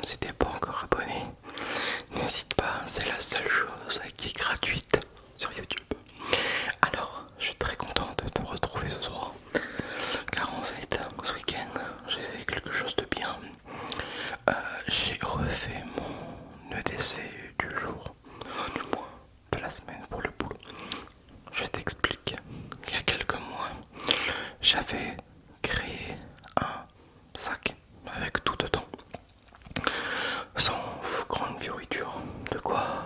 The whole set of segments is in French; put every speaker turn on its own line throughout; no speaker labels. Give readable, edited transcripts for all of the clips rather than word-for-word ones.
Si t'es pas encore abonné, n'hésite pas, c'est la seule chose qui est gratuite sur YouTube. Alors, je suis très content de te retrouver ce soir, car en fait, ce week-end, j'ai fait quelque chose de bien. J'ai refait mon EDC du jour, du mois, de la semaine pour le boulot. Je t'explique. Il y a quelques mois, j'avais créé un sac avec tout dedans, sans grande fioriture, de quoi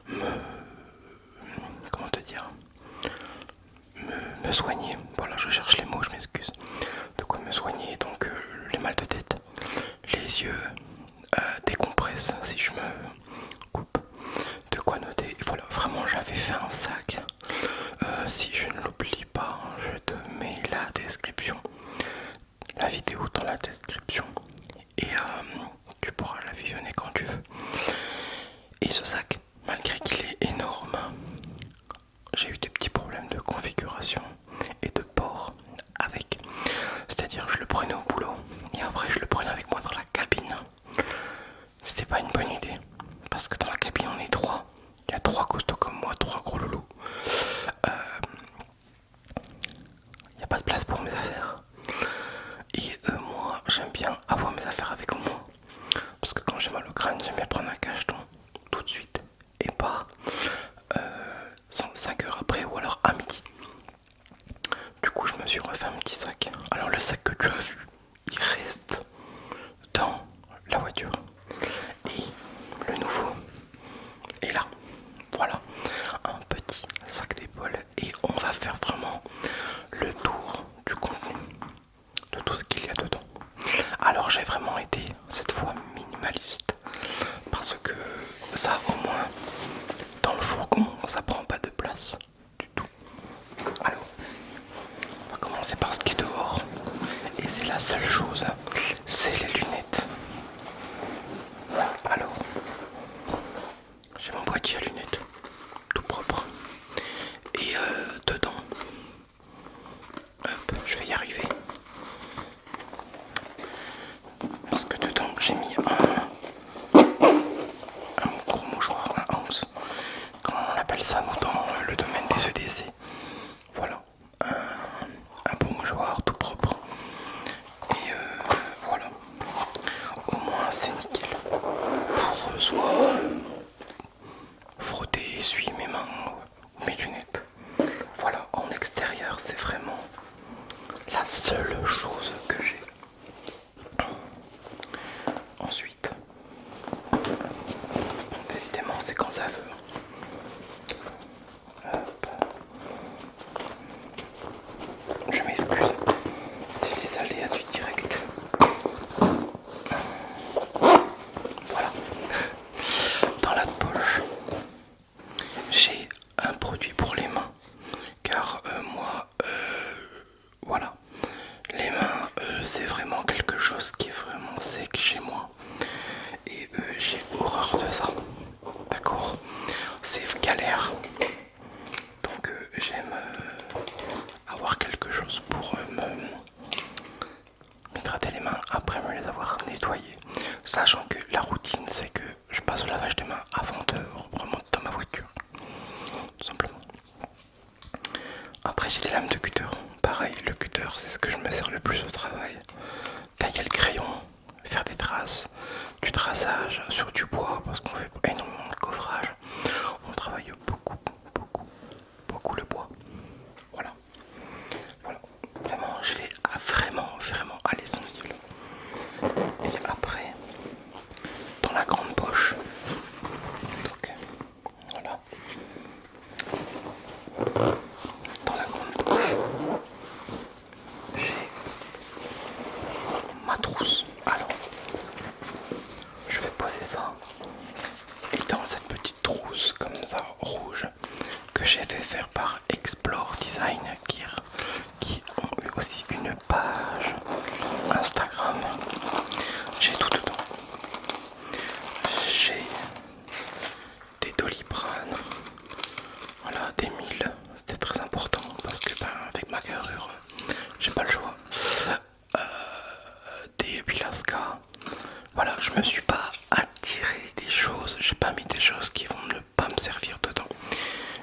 me, comment te dire, me soigner. Voilà, je cherche les mots, je m'excuse. De quoi me soigner, donc les mal de tête, les yeux, des compresses si je me coupe, de quoi noter. Et voilà, vraiment j'avais fait un sac. Si je ne l'oublie pas, je te mets la description, la vidéo dans la description, et tu pourras la visionner quand tu veux. Et ce sac, malgré qu'il est énorme, j'ai eu des petits problèmes de configuration et de port avec. C'est-à-dire je le prenais au boulot et après je le prenais avec moi dans la cabine. C'était pas une bonne idée parce que dans la cabine on est trois. Il y a trois costauds comme moi, trois gros loulous. Il n'y a pas de place pour mes affaires. Et moi j'aime bien avoir mes affaires avec moi. Parce que quand j'ai mal au crâne, j'aime bien prendre un cacheton tout de suite et pas 5 heures après ou alors à midi. Du coup, je me suis refait un petit sac. Alors, le sac que tu as vu, il reste dans la voiture. Et le nouveau est là. Voilà, un petit sac d'épaule. Et on va faire vraiment le tour du contenu, de tout ce qu'il y a dedans. Alors, j'ai vraiment été cette fois minimaliste. Parce que ça, au moins, dans le fourgon, ça prend pas de place du tout. Alors, on va commencer par ce qui est dehors. Et c'est la seule chose, c'est les lunettes. Alors, j'ai mon boîtier à lunettes, tout propre. Et dedans, hop, je vais y arriver. Parce que dedans, j'ai mis un gros mouchoir, un house, comme on appelle ça nous dans le domaine des EDC. Voilà, un bon mouchoir tout propre. Et voilà, au moins c'est nickel pour soit frotter, essuyer mes mains ou mes lunettes. Voilà, en extérieur c'est vraiment la seule chose que j'ai. Ensuite, décidément c'est quand ça veut. Hop. Je m'excuse, c'est les aléas du direct. Voilà. Dans la poche, j'ai un produit pour les mains. Car moi, voilà, les mains, c'est vraiment quelque chose qui est vraiment sec chez moi. Et j'ai horreur de ça. D'accord? C'est galère. Donc j'aime avoir quelque chose pour m'hydrater les mains après me les avoir nettoyées. Sachant que la routine, c'est que je passe au lavage des mains avant de remonter dans ma voiture. Tout simplement. Après, j'ai des lames de cutter. Pareil, le cutter, c'est ce que je me sers le plus au travail. Tailler le crayon, faire des traces, du traçage sur du bois, parce qu'on fait énormément de coffrage. On travaille beaucoup, beaucoup, beaucoup le bois. Voilà. Voilà. Vraiment, je vais vraiment, vraiment à l'essentiel. Et après, dans la grande poche, donc voilà. Dans la grande poche, j'ai ma trousse. Alors, je vais poser ça. Et dans cette petite trousse, Voilà, je me suis pas attiré des choses, j'ai pas mis des choses qui vont ne pas me servir dedans.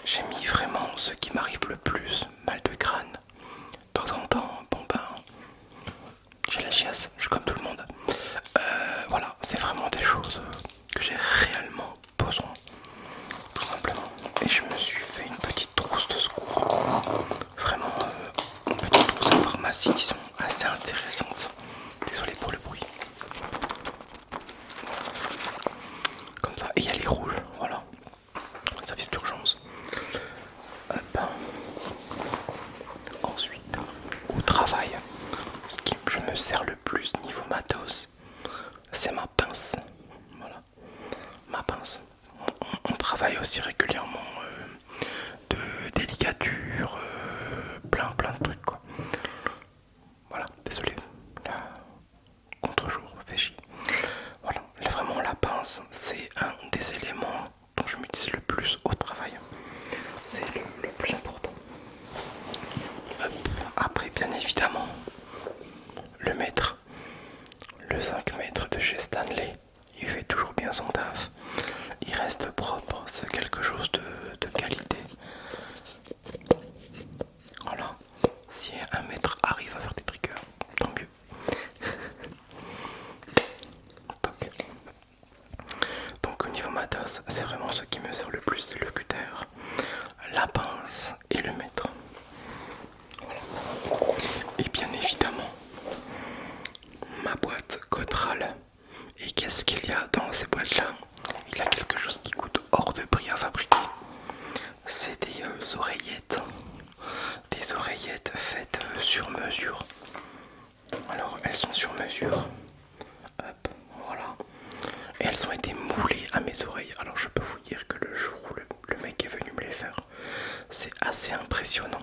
J'ai mis vraiment ce qui m'arrive le plus, mal de crâne. De temps en temps, bon ben, j'ai la chiasse, je suis comme tout le monde. Voilà, c'est vraiment des choses que j'ai réellement besoin, tout simplement. Et je me suis fait une petite trousse de secours, vraiment une petite trousse de pharmacie, disons, assez intéressante. Désolé pour le bruit. Comme ça, et il y a les rouges, voilà, service d'urgence. Ben, ensuite, au travail, ce qui je me sers le plus niveau matos, c'est ma pince. Voilà, ma pince. On travaille aussi régulièrement de délicature, plein de trucs quoi. Voilà, désolé, là, contre-jour, fait chier. Voilà, là, vraiment la pince, c'est un des éléments dont je m'utilise le plus au travail. C'est le plus important. Hop. Après, bien évidemment, le mètre, le 5 mètres de chez Stanley, il fait toujours bien son taf. Il reste propre, c'est quelque chose de qualité. Voilà, si un mètre arrive à faire des triggers, tant mieux. Donc au niveau matos, c'est vraiment ce qui me sert le plus, c'est le cutter, la pince et le mètre. Voilà. Et bien évidemment, ma boîte Cotral. Et qu'est-ce qu'il y a dans ces boîtes-là? Il y a quelque chose qui coûte hors de prix à fabriquer. C'est des oreillettes. Des oreillettes faites sur mesure. Alors elles sont sur mesure. Hop, voilà. Et elles ont été moulées à mes oreilles. Alors je peux vous dire que le jour où le mec est venu me les faire, c'est assez impressionnant.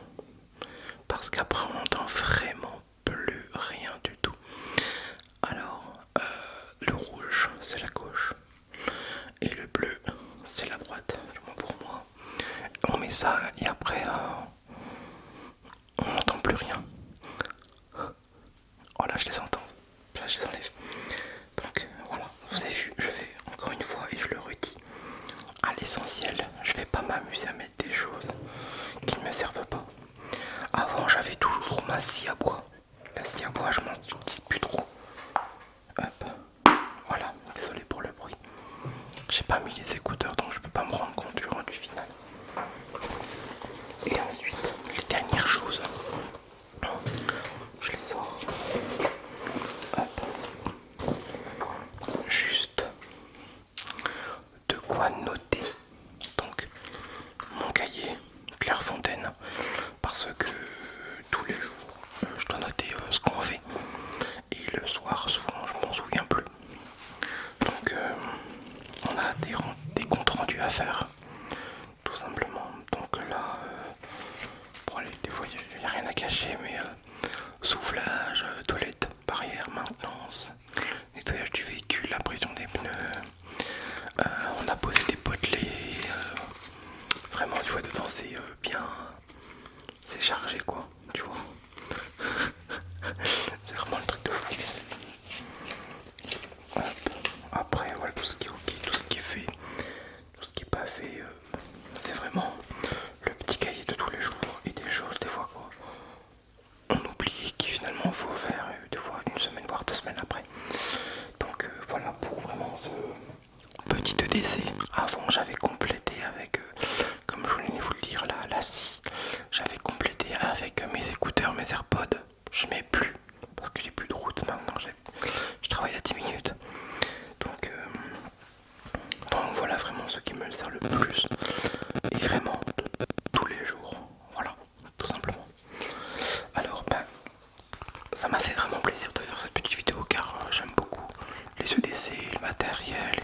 Parce qu'après on n'entend vraiment plus rien du tout. Alors le rouge c'est la gauche. Et le bleu c'est la droite, du moins pour moi. On met ça et après on n'entend plus rien. Voilà, je les entends. Là, je les enlève. Donc voilà, vous avez vu, je vais encore une fois et je le redis. À l'essentiel, je vais pas m'amuser à mettre des choses qui ne me servent pas. Avant, j'avais toujours ma scie à bois. La scie à bois, je m'en utilise plus trop. Hop, voilà, désolé pour le bruit. J'ai pas mis les écouteurs donc je peux pas me rendre compte du rendu final. Et ensuite, les dernières choses, je les sors. Hop, juste de quoi noter. Donc, mon cahier Clairefontaine, parce que tous les jours, je dois noter ce qu'on fait. Et le soir, souvent, je m'en souviens plus. Donc, on a des comptes rendus à faire, tout simplement. Donc là, bon, allez, des fois, il n'y a rien à cacher, mais soufflage, toilette, barrière, maintenance, nettoyage du véhicule, la pression des pneus. On a posé des potelets. Vraiment, tu vois, dedans, c'est bien. C'est chargé, quoi, tu vois. C'est vraiment le truc de fou. Hop. Après, voilà, tout ce qui est ok, tout ce qui est fait, tout ce qui est pas fait, c'est vraiment le petit cahier de tous les jours et des choses, des fois, quoi. On oublie qu'il finalement faut faire des fois une semaine, voire 2 semaines après. Donc voilà pour vraiment ce petit EDC. Avant, j'avais complété avec, comme je voulais vous le dire, la scie. J'avais complété avec mes écouteurs, mes AirPods. Je mets plus parce que j'ai plus de route maintenant. Je travaille à 10 minutes. Donc voilà vraiment ce qui me sert le plus. Et vraiment de tous les jours. Voilà, tout simplement. Alors ben, ça m'a fait vraiment plaisir de faire cette petite vidéo car j'aime beaucoup les EDC, le matériel